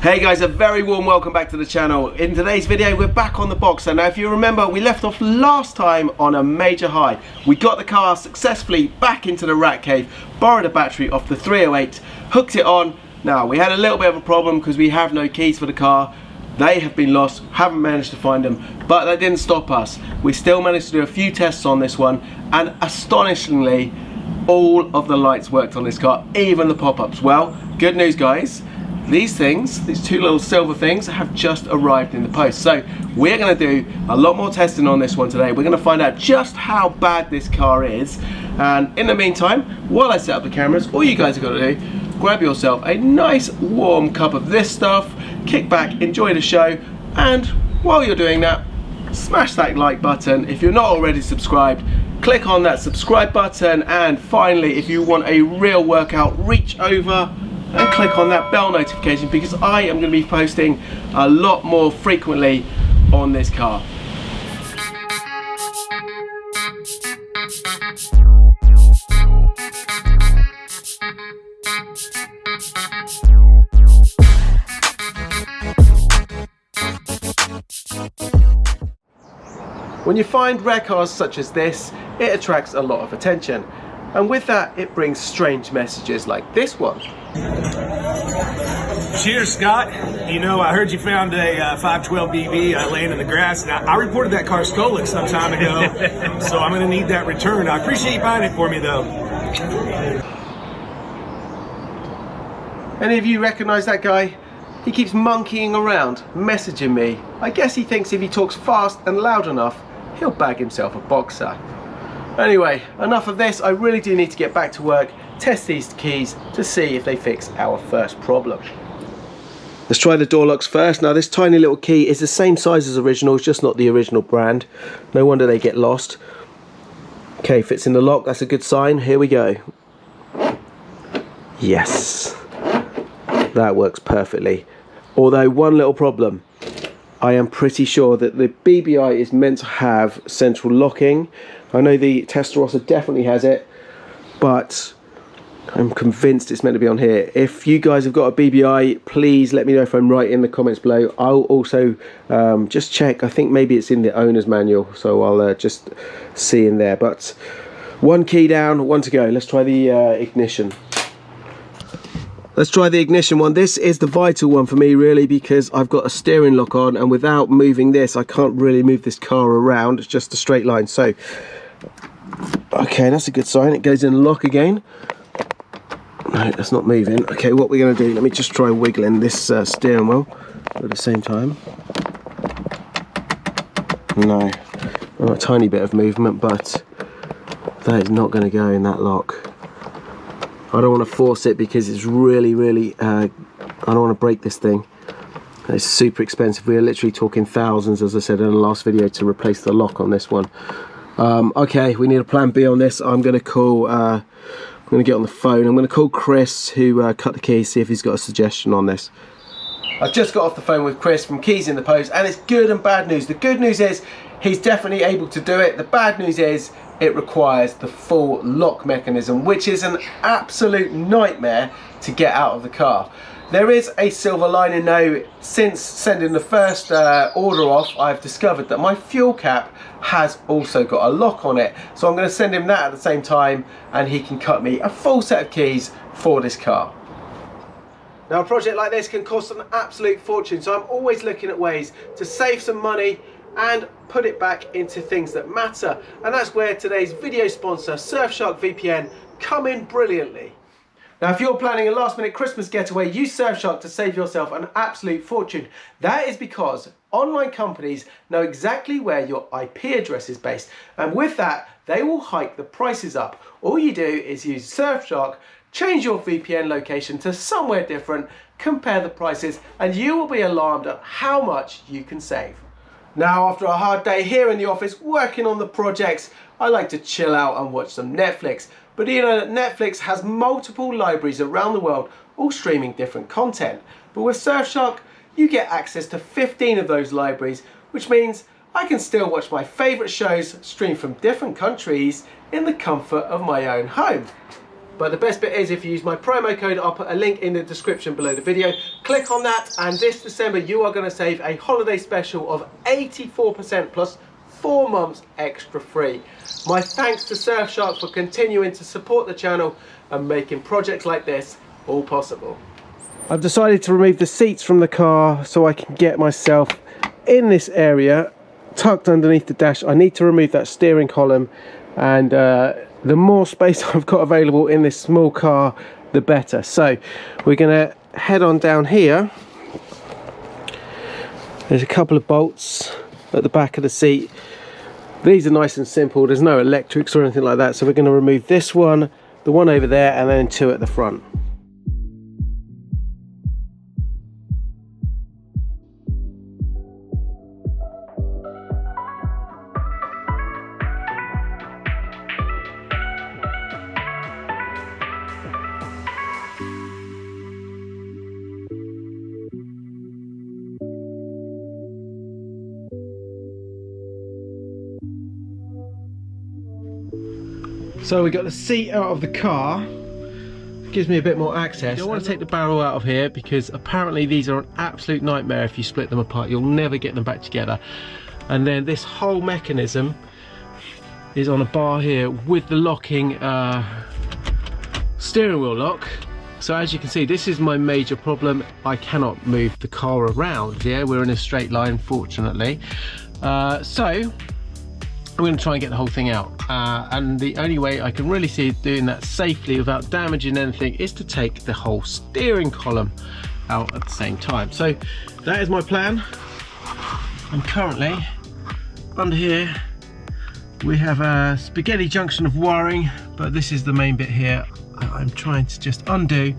Hey guys, a very warm welcome back to the channel. In today's video we're back on the Boxer. Now if you remember, we left off last time on a major high. We got the car successfully back into the rat cave, borrowed a battery off the 308, hooked it on. Now we had a little bit of a problem because we have no keys for the car. They have been lost, haven't managed to find them, but that didn't stop us. We still managed to do a few tests on this one, and astonishingly all of the lights worked on this car, even the pop-ups. Well, good news guys, these things, these two little silver things, have just arrived in the post. So we're going to do a lot more testing on this one today. We're going to find out just how bad this car is, and in the meantime, while I set up the cameras, all you guys have got to do, grab yourself a nice warm cup of this stuff, kick back, enjoy the show, and while you're doing that, smash that like button. If you're not already subscribed, click on that subscribe button, and finally, if you want a real workout, reach over and click on that bell notification, because I am going to be posting a lot more frequently on this car. When you find rare cars such as this, it attracts a lot of attention, and with that it brings strange messages like this one. Cheers, Scott. You know, I heard you found a 512 BB laying in the grass. Now, I reported that car stolen some time ago, so I'm going to need that returned. I appreciate you buying it for me, though. Any of you recognize that guy? He keeps monkeying around, messaging me. I guess he thinks if he talks fast and loud enough, he'll bag himself a Boxer. Anyway, enough of this. I really do need to get back to work, test these keys to see if they fix our first problem. Let's try the door locks first. Now this tiny little key is the same size as original, it's just not the original brand. No wonder they get lost. Okay, fits in the lock, that's a good sign. Here we go. Yes, that works perfectly. Although one little problem, I am pretty sure that the BBI is meant to have central locking. I know the Ratarossa definitely has it, but I'm convinced it's meant to be on here. If you guys have got a BBI, please let me know if I'm right in the comments below. I'll also just check. I think maybe it's in the owner's manual, so I'll just see in there. But one key down, one to go. Let's try the ignition. Let's try the ignition one. This is the vital one for me really, because I've got a steering lock on, and without moving this I can't really move this car around. It's just a straight line. So okay, that's a good sign. It goes in lock again. No, that's not moving. Okay, what we're going to do, let me just try wiggling this steering wheel at the same time. No, a tiny bit of movement, but that is not going to go in that lock. I don't want to force it because it's really I don't want to break this thing. It's super expensive. We are literally talking thousands, as I said in the last video, to replace the lock on this one. Okay, we need a plan B on this. I'm going to call I'm going to get on the phone. I'm going to call Chris, who cut the keys, see if he's got a suggestion on this. I've just got off the phone with Chris from Keys in the Post, and it's good and bad news. The good news is he's definitely able to do it. The bad news is it requires the full lock mechanism, which is an absolute nightmare to get out of the car. There is a silver lining though. Since sending the first order off, I've discovered that my fuel cap has also got a lock on it. So I'm going to send him that at the same time, and he can cut me a full set of keys for this car. Now a project like this can cost an absolute fortune, so I'm always looking at ways to save some money and put it back into things that matter. And that's where today's video sponsor, Surfshark VPN, come in brilliantly. Now if you're planning a last minute Christmas getaway, use Surfshark to save yourself an absolute fortune. That is because online companies know exactly where your IP address is based, and with that they will hike the prices up. All you do is use Surfshark, change your VPN location to somewhere different, compare the prices, and you will be alarmed at how much you can save. Now after a hard day here in the office working on the projects, I like to chill out and watch some Netflix. But you know that Netflix has multiple libraries around the world, all streaming different content. But with Surfshark, you get access to 15 of those libraries, which means I can still watch my favourite shows streamed from different countries in the comfort of my own home. But the best bit is if you use my promo code, I'll put a link in the description below the video. Click on that, and this December you are going to save a holiday special of 84% plus 4 months extra free. My thanks to Surfshark for continuing to support the channel and making projects like this all possible. I've decided to remove the seats from the car so I can get myself in this area tucked underneath the dash. I need to remove that steering column, and the more space I've got available in this small car, the better. So we're going to head on down here. There's a couple of bolts at the back of the seat. These are nice and simple, there's no electrics or anything like that, so we're going to remove this one, the one over there, and then 2 at the front. So we got the seat out of the car, gives me a bit more access. I want to take the barrel out of here because apparently these are an absolute nightmare if you split them apart. You'll never get them back together. And then this whole mechanism is on a bar here with the locking steering wheel lock. So as you can see, this is my major problem. I cannot move the car around. Yeah, we're in a straight line, fortunately. So I'm going to try and get the whole thing out, and the only way I can really see doing that safely without damaging anything is to take the whole steering column out at the same time. So that is my plan. And currently under here we have a spaghetti junction of wiring, but this is the main bit here. I'm trying to just undo,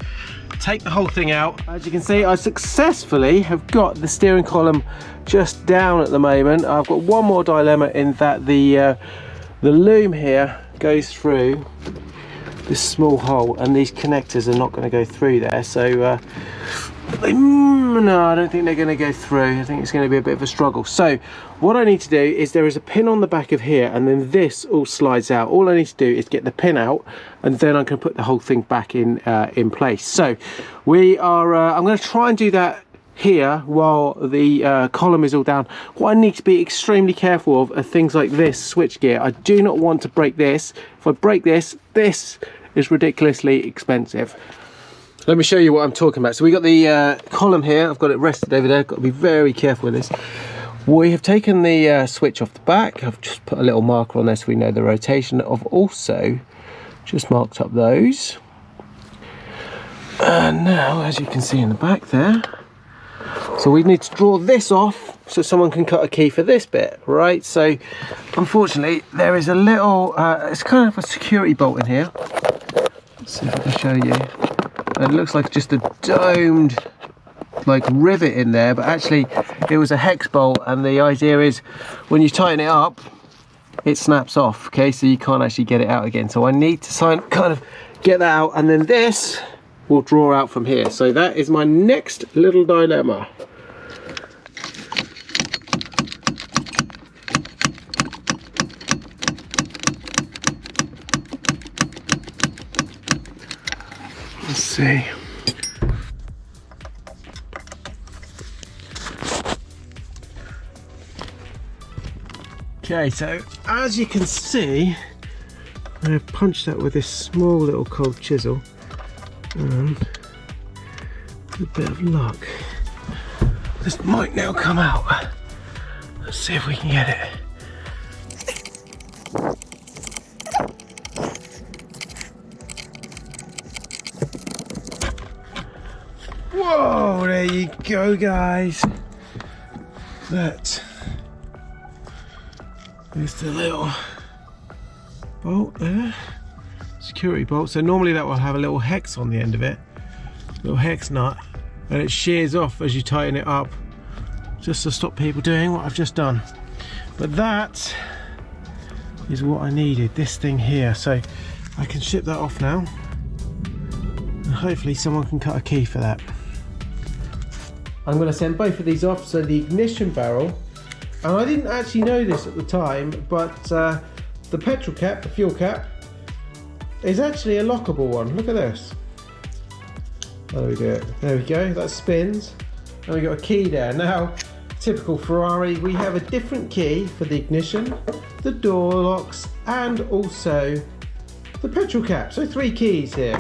take the whole thing out. As you can see, I successfully have got the steering column just down at the moment. I've got one more dilemma in that the loom here goes through this small hole, and these connectors are not going to go through there. So no, I don't think they're going to go through. I think it's going to be a bit of a struggle. So what I need to do is, there is a pin on the back of here, and then this all slides out. All I need to do is get the pin out, and then I can put the whole thing back in place. So we are I'm going to try and do that here while the column is all down. What I need to be extremely careful of are things like this switch gear. I do not want to break this. If I break this, this is ridiculously expensive. Let me show you what I'm talking about. So we got the column here. I've got it rested over there. Got to be very careful with this. We have taken the switch off the back. I've just put a little marker on there so we know the rotation. I've also just marked up those. And now, as you can see in the back there, so we need to draw this off so someone can cut a key for this bit, right? So unfortunately there is a little, it's kind of a security bolt in here. Let's see if I can show you. It looks like just a domed like rivet in there, but actually it was a hex bolt, and the idea is when you tighten it up it snaps off, okay? So you can't actually get it out again. So I need to kind of get that out, and then this will draw out from here. So that is my next little dilemma. Let's see. Okay, so as you can see, I've punched that with this small little cold chisel, and with a bit of luck, this might now come out. Let's see if we can get it. Whoa, there you go, guys. That is the little bolt there, security bolt. So normally that will have a little hex on the end of it, little hex nut, and it shears off as you tighten it up, just to stop people doing what I've just done. But that is what I needed, this thing here. So I can ship that off now, and hopefully someone can cut a key for that. I'm going to send both of these off. So the ignition barrel, and I didn't actually know this at the time, but the petrol cap, the fuel cap, is actually a lockable one. Look at this. How do we do it? There we go, that spins. And we got a key there. Now, typical Ferrari, we have a different key for the ignition, the door locks, and also the petrol cap. So 3 keys here,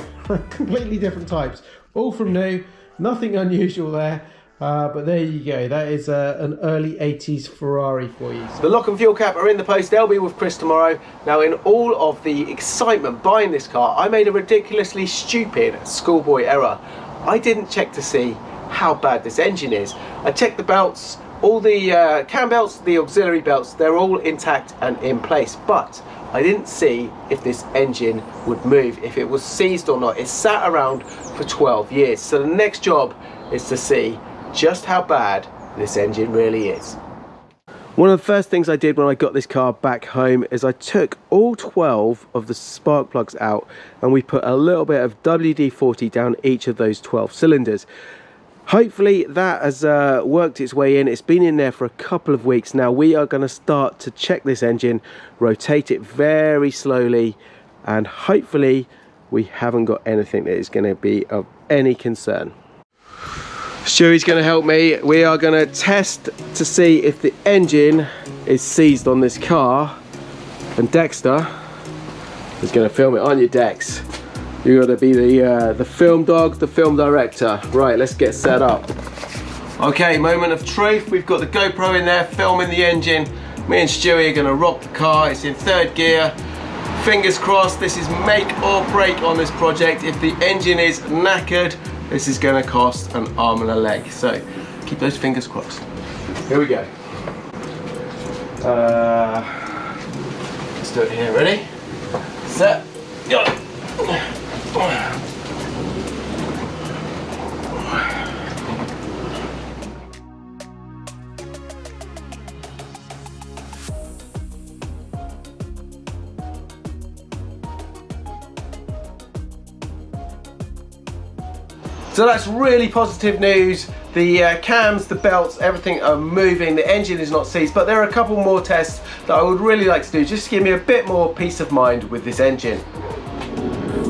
completely different types, all from new, nothing unusual there. But there you go, that is an early 80s Ferrari for you. The lock and fuel cap are in the post, they'll be with Chris tomorrow. Now, in all of the excitement buying this car, I made a ridiculously stupid schoolboy error. I didn't check to see how bad this engine is. I checked the belts, all the cam belts, the auxiliary belts, they're all intact and in place, but I didn't see if this engine would move, if it was seized or not. It sat around for 12 years. So the next job is to see just how bad this engine really is. One of the first things I did when I got this car back home is I took all 12 of the spark plugs out and we put a little bit of WD-40 down each of those 12 cylinders. Hopefully that has worked its way in. It's been in there for a couple of weeks now. We are going to start to check this engine, rotate it very slowly, and hopefully we haven't got anything that is going to be of any concern. Stewie's going to help me. We are going to test to see if the engine is seized on this car, and Dexter is going to film it, aren't you, Dex? You got to be the film dog, the film director. Right, let's get set up. Okay, moment of truth. We've got the GoPro in there filming the engine. Me and Stewie are going to rock the car. It's in 3rd gear. Fingers crossed, this is make or break on this project. If the engine is knackered, this is going to cost an arm and a leg. So keep those fingers crossed. Here we go. Let's do it here. Ready? Set. Go. So that's really positive news. The cams, the belts, everything are moving. The engine is not seized, but there are a couple more tests that I would really like to do just to give me a bit more peace of mind with this engine.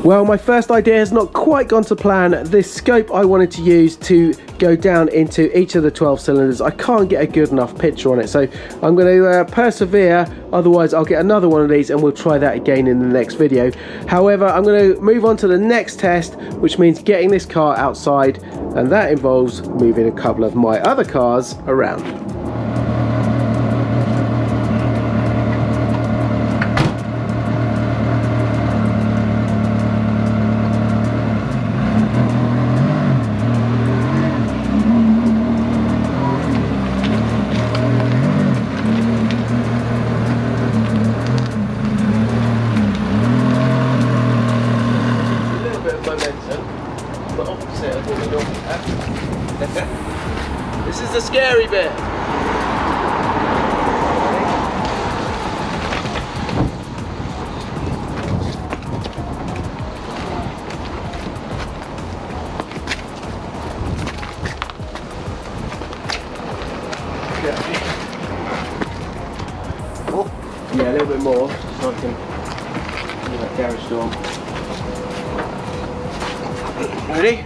Well, my first idea has not quite gone to plan. This scope I wanted to use to go down into each of the 12 cylinders, I can't get a good enough picture on it, so I'm going to persevere. Otherwise I'll get another one of these and we'll try that again in the next video. However, I'm going to move on to the next test, which means getting this car outside, and that involves moving a couple of my other cars around. This is the scary bit. Oh, yeah, a little bit more so I can do that garage door. Ready?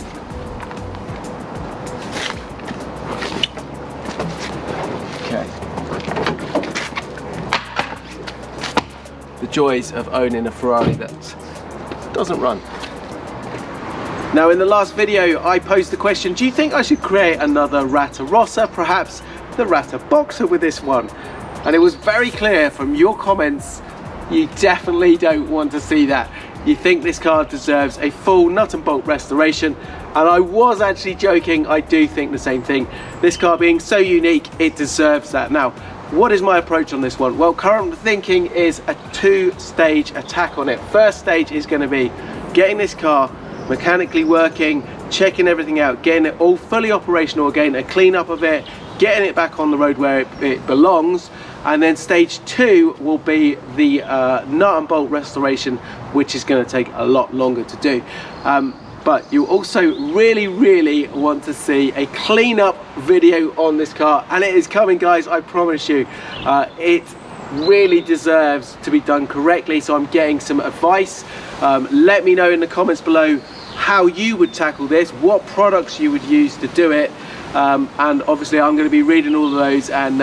The joys of owning a Ferrari that doesn't run. Now, in the last video I posed the question, do you think I should create another Ratarossa, perhaps the Rataboxer with this one? And it was very clear from your comments, you definitely don't want to see that. You think this car deserves a full nut and bolt restoration, and I was actually joking. I do think the same thing. This car being so unique, it deserves that. Now, what is my approach on this one? Well, current thinking is a 2-stage attack on it. First stage is going to be getting this car mechanically working, checking everything out, getting it all fully operational again, a clean up of it, getting it back on the road where it belongs. And then stage 2 will be the nut and bolt restoration, which is going to take a lot longer to do. But you also really want to see a cleanup video on this car, and it is coming, guys. I promise you. It really deserves to be done correctly, so I'm getting some advice. Let me know in the comments below how you would tackle this, what products you would use to do it, and obviously I'm going to be reading all of those and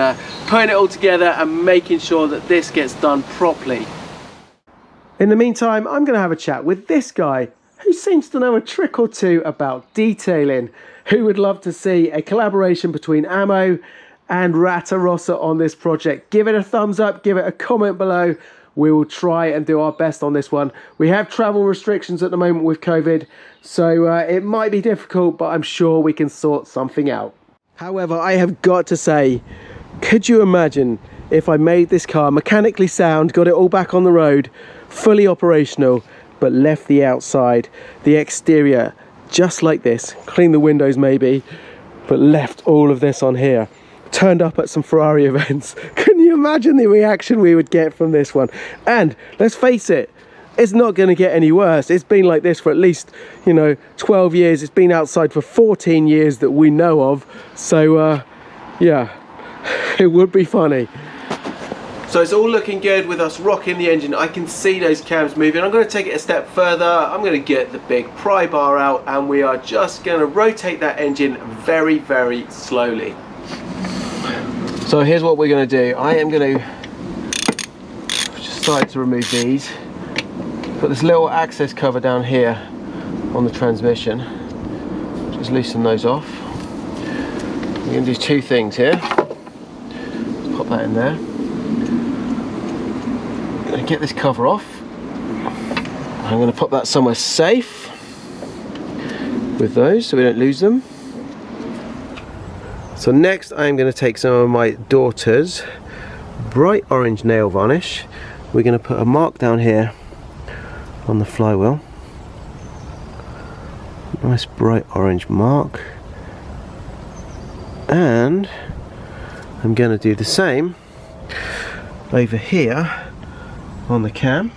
putting it all together and making sure that this gets done properly. In the meantime, I'm going to have a chat with this guy who seems to know a trick or two about detailing. Who would love to see a collaboration between Ammo and Ratarossa on this project? Give it a thumbs up, give it a comment below. We will try and do our best on this one. We have travel restrictions at the moment with COVID, so it might be difficult, but I'm sure we can sort something out. However, I have got to say, could you imagine if I made this car mechanically sound, got it all back on the road, fully operational, but left the outside, the exterior, just like this, clean the windows maybe, but left all of this on here, turned up at some Ferrari events. Can you imagine the reaction we would get from this one? And let's face it, it's not going to get any worse. It's been like this for at least, 12 years. It's been outside for 14 years that we know of. So yeah, it would be funny. So it's all looking good with us rocking the engine. I can see those cams moving. I'm going to take it a step further. I'm going to get the big pry bar out, and we are just going to rotate that engine very, very slowly. So here's what we're going to do. I am going to just start to remove these. Put this little access cover down here on the transmission. Just loosen those off. We're going to do two things here. Pop that in there. Get this cover off. I'm going to pop that somewhere safe with those so we don't lose them. So next I'm going to take some of my daughter's bright orange nail varnish. We're going to put a mark down here on the flywheel. Nice bright orange mark. And I'm going to do the same over here on the cam.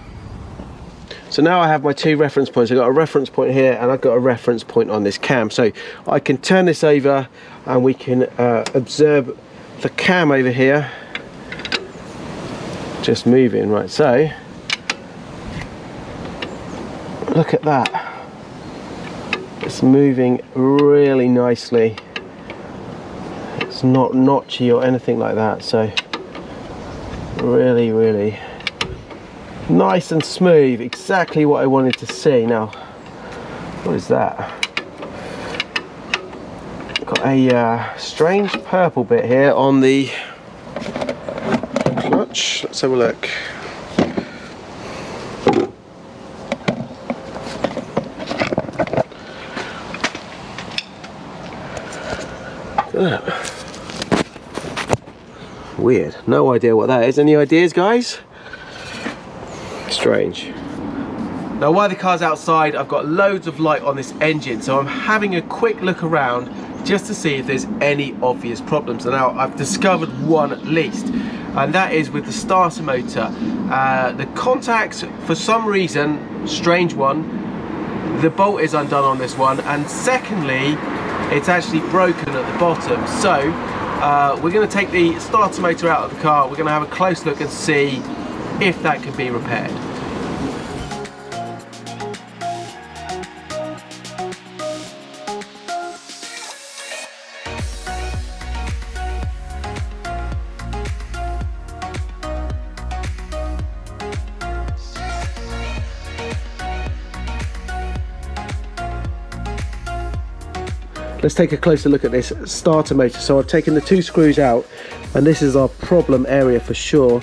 So now I have my two reference points. I've got a reference point here and I've got a reference point on this cam, so I can turn this over and we can observe the cam over here just moving. Right, so look at that, it's moving really nicely. It's not notchy or anything like that, so really nice and smooth, exactly what I wanted to see. Now, what is that? Got a strange purple bit here on the clutch. Let's have a look. Look at that. Weird, no idea what that is. Any ideas, guys? Strange. Now while the car's outside, I've got loads of light on this engine, so I'm having a quick look around just to see if there's any obvious problems. And now I've discovered one at least, and that is with the starter motor. The contacts, for some reason, strange one, the bolt is undone on this one, and secondly, it's actually broken at the bottom. So we're going to take the starter motor out of the car. We're going to have a close look and see if that can be repaired. Let's take a closer look at this starter motor. So I've taken the two screws out, and this is our problem area for sure,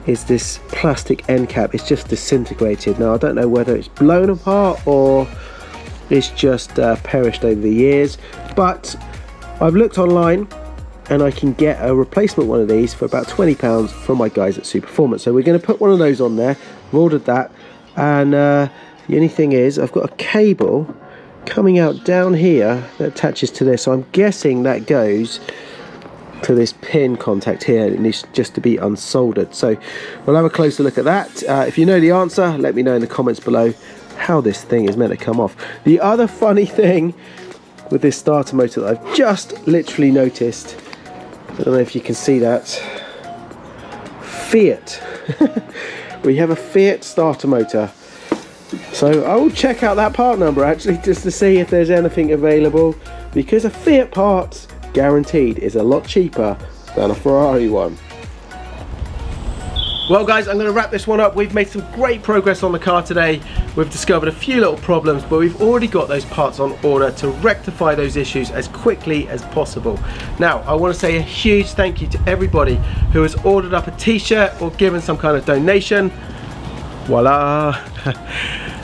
is this plastic end cap. It's just disintegrated. Now I don't know whether it's blown apart or it's just perished over the years, but I've looked online and I can get a replacement one of these for about £20 from my guys at Super Performance. So we're going to put one of those on there. I've ordered that, and the only thing is I've got a cable coming out down here that attaches to this, so I'm guessing that goes to this pin contact here. It needs just to be unsoldered. So we'll have a closer look at that. If you know the answer, let me know in the comments below how this thing is meant to come off. The other funny thing with this starter motor that I've just literally noticed, I don't know if you can see that, Fiat. We have a Fiat starter motor. So I will check out that part number actually, just to see if there's anything available, because a Fiat part, guaranteed, is a lot cheaper than a Ferrari one. Well guys, I'm going to wrap this one up. We've made some great progress on the car today. We've discovered a few little problems, but we've already got those parts on order to rectify those issues as quickly as possible. Now, I want to say a huge thank you to everybody who has ordered up a t-shirt or given some kind of donation. Voila!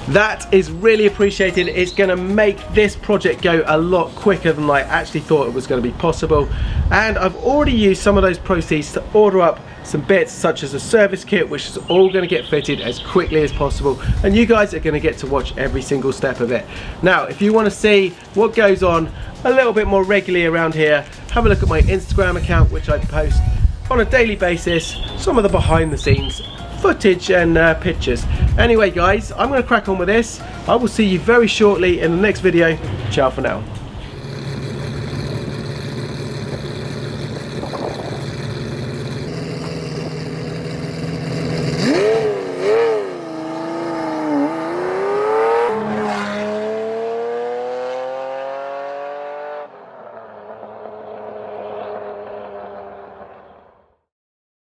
That is really appreciated. It's going to make this project go a lot quicker than I actually thought it was going to be possible. And I've already used some of those proceeds to order up some bits such as a service kit, which is all going to get fitted as quickly as possible, and you guys are going to get to watch every single step of it. Now, if you want to see what goes on a little bit more regularly around here, have a look at my Instagram account, which I post on a daily basis, some of the behind the scenes footage and pictures. Anyway guys, I'm going to crack on with this. I will see you very shortly in the next video. Ciao for now.